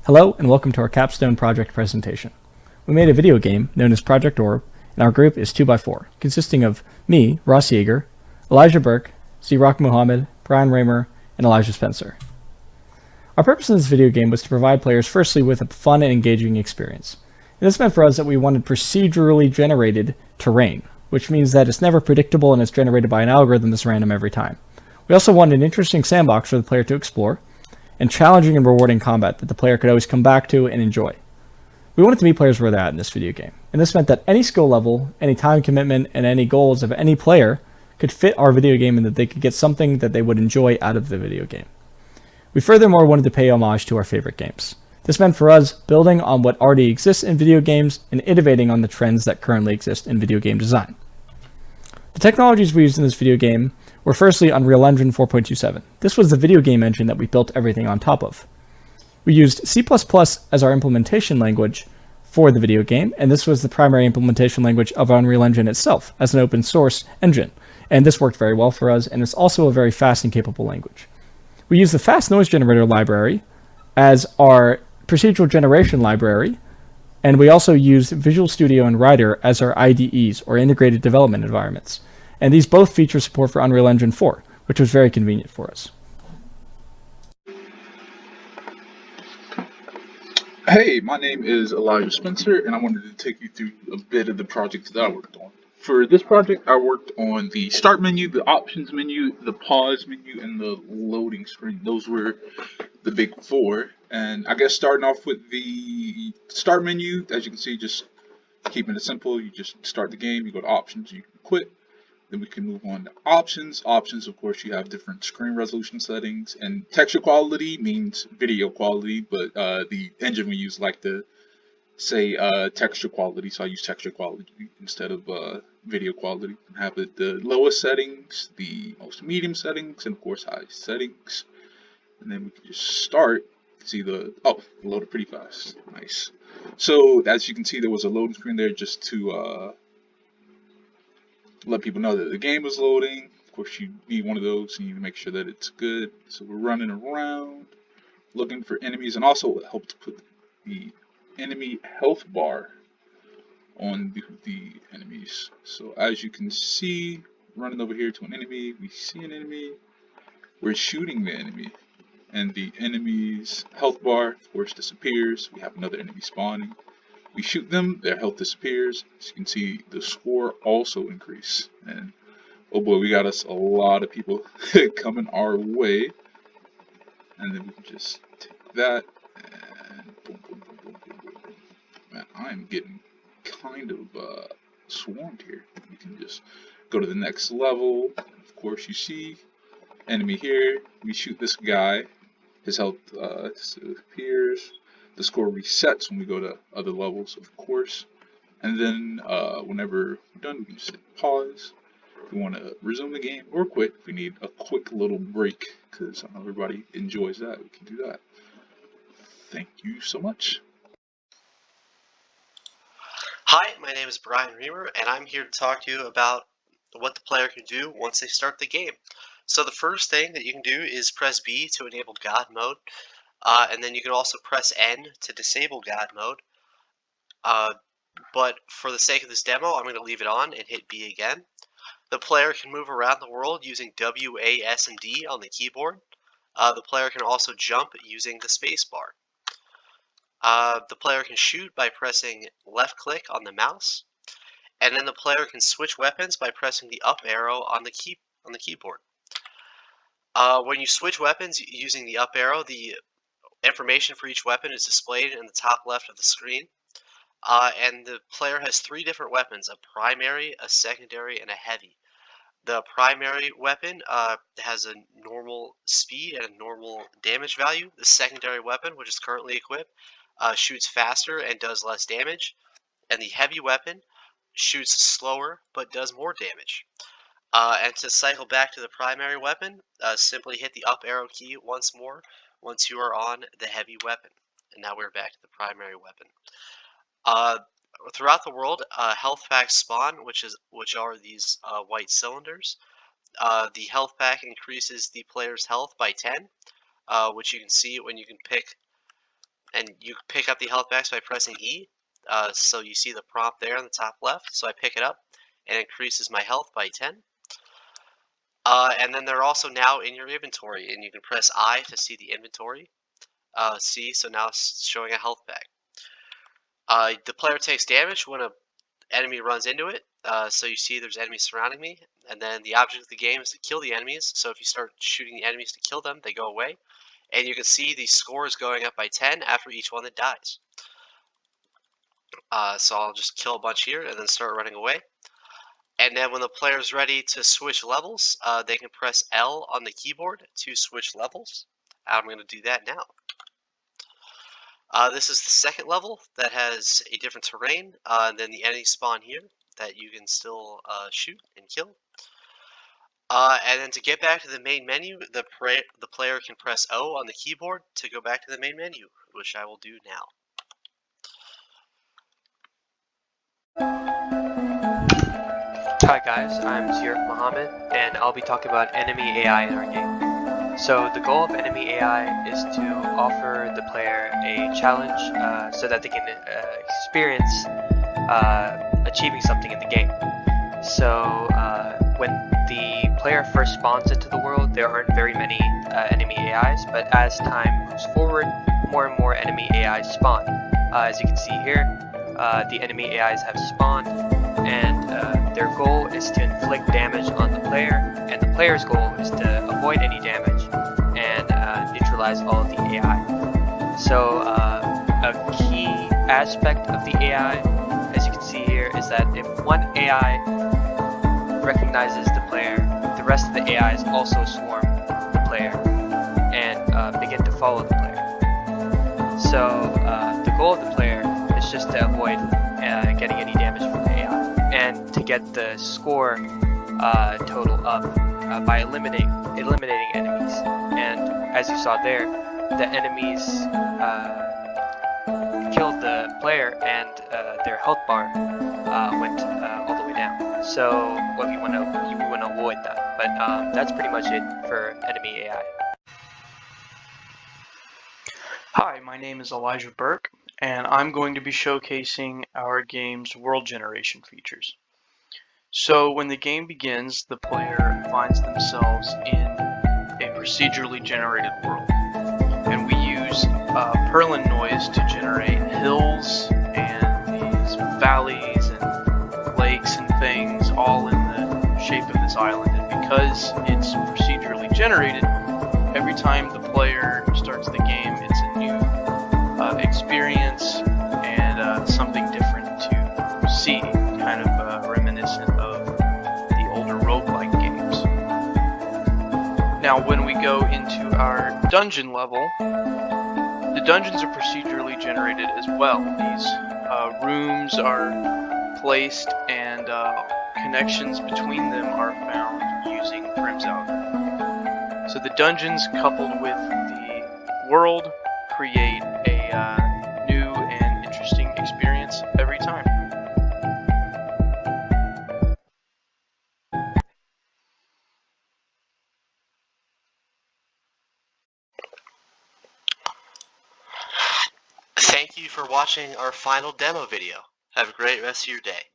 Hello and welcome to our capstone project presentation. We made a video game known as Project Orb, and our group is 2x4, consisting of me, Ross Yeager, Elijah Burke, Z-Rock Muhammad, Brian Raymer, and Elijah Spencer. Our purpose in this video game was to provide players firstly with a fun and engaging experience. And this meant for us that we wanted procedurally generated terrain, which means that it's never predictable and it's generated by an algorithm that's random every time. We also wanted an interesting sandbox for the player to explore, and challenging and rewarding combat that the player could always come back to and enjoy. We wanted to meet players where they're at in this video game, and this meant that any skill level, any time commitment, and any goals of any player could fit our video game and that they could get something that they would enjoy out of the video game. We furthermore wanted to pay homage to our favorite games. This meant for us building on what already exists in video games and innovating on the trends that currently exist in video game design. The technologies we used in this video game were firstly Unreal Engine 4.27. This was the video game engine that we built everything on top of. We used C++ as our implementation language for the video game, and this was the primary implementation language of Unreal Engine itself as an open source engine. And this worked very well for us, and it's also a very fast and capable language. We used the Fast Noise Generator library as our procedural generation library, and we also used Visual Studio and Rider as our IDEs, or integrated development environments. And these both feature support for Unreal Engine 4, which was very convenient for us. Hey, my name is Elijah Spencer, and I wanted to take you through a bit of the project that I worked on. For this project, I worked on the start menu, the options menu, the pause menu, and the loading screen. Those were the big four. And I guess starting off with the start menu, as you can see, just keeping it simple, you just start the game, you go to options, you can quit. Then we can move on to options. Options, of course, you have different screen resolution settings, and texture quality means video quality, but the engine we use like to say texture quality, so I use texture quality instead of video quality. And have it the lowest settings, the most medium settings, and of course highest settings. And then we can just start. You can see it loaded pretty fast. Nice. So as you can see, there was a loading screen there just to let people know that the game is loading. Of course, you need one of those, and you need to make sure that it's good. So we're running around looking for enemies, and also it helped put the enemy health bar on the enemies. So as you can see, running over here to an enemy, we see an enemy, we're shooting the enemy, and the enemy's health bar, of course, disappears. We have another enemy spawning. We shoot them, their health disappears. As you can see, the score also increase. And oh boy, we got us a lot of people coming our way. And then we can just take that and boom, boom, boom, boom, boom, boom, boom. Man, I'm getting kind of swarmed here. We can just go to the next level. Of course, you see enemy here. We shoot this guy. His health disappears. The score resets when we go to other levels, of course. And then whenever we're done, we can just hit pause. If we want to resume the game or quit, if we need a quick little break, because I know everybody enjoys that, we can do that. Thank you so much. Hi, my name is Brian Reamer, and I'm here to talk to you about what the player can do once they start the game. So the first thing that you can do is press B to enable God mode, and then you can also press N to disable God mode. But for the sake of this demo, I'm going to leave it on and hit B again. The player can move around the world using W, A, S, and D on the keyboard. The player can also jump using the space bar. The player can shoot by pressing left click on the mouse, and then the player can switch weapons by pressing the up arrow on the keyboard. When you switch weapons using the up arrow, the information for each weapon is displayed in the top left of the screen. And the player has three different weapons: a primary, a secondary, and a heavy. The primary weapon has a normal speed and a normal damage value. The secondary weapon, which is currently equipped, shoots faster and does less damage. And the heavy weapon shoots slower but does more damage. And to cycle back to the primary weapon, simply hit the up arrow key once more once you are on the heavy weapon. And now we're back to the primary weapon. Throughout the world, health packs spawn, which are these white cylinders. The health pack increases the player's health by 10, which you can see when you can pick and you pick up the health packs by pressing E. So you see the prompt there on the top left. So I pick it up, and it increases my health by 10. And then they're also now in your inventory, and you can press I to see the inventory. So now it's showing a health pack. The player takes damage when an enemy runs into it. So you see there's enemies surrounding me, and then the object of the game is to kill the enemies. So if you start shooting the enemies to kill them, they go away. And you can see the scores going up by 10 after each one that dies. So I'll just kill a bunch here and then start running away. And then when the player is ready to switch levels, they can press L on the keyboard to switch levels. I'm going to do that now. This is the second level that has a different terrain, and then the enemies spawn here that you can still shoot and kill. And then to get back to the main menu, the player can press O on the keyboard to go back to the main menu, which I will do now. Hi guys, I'm Zirf Mohammed, and I'll be talking about enemy AI in our game. So the goal of enemy AI is to offer the player a challenge so that they can experience achieving something in the game. So when the player first spawns into the world, there aren't very many enemy AIs, but as time moves forward, more and more enemy AIs spawn. As you can see here, the enemy AIs have spawned, and their goal is to inflict damage on the player, and the player's goal is to avoid any damage and neutralize all of the AI. So a key aspect of the AI, as you can see here, is that if one AI recognizes the player, the rest of the AIs also swarm the player and begin to follow the player. So the goal of the player is just to avoid getting any damage from the AI, and to get the score total up by eliminating enemies. And as you saw there, the enemies killed the player, and their health bar went all the way down. So what you want to avoid that. But that's pretty much it for enemy AI. Hi, my name is Elijah Burke, and I'm going to be showcasing our game's world generation features. So when the game begins, the player finds themselves in a procedurally generated world, and we use Perlin noise to generate hills and these valleys and lakes and things all in the shape of this island. And because it's procedurally generated, every time the player starts the game, it's a new experience and something different to see, kind of reminiscent of the older roguelike games. Now when we go into our dungeon level, the dungeons are procedurally generated as well. These rooms are placed and connections between them are found using Prim's algorithm. So the dungeons coupled with the world create a new and interesting experience every time. Thank you for watching our final demo video. Have a great rest of your day.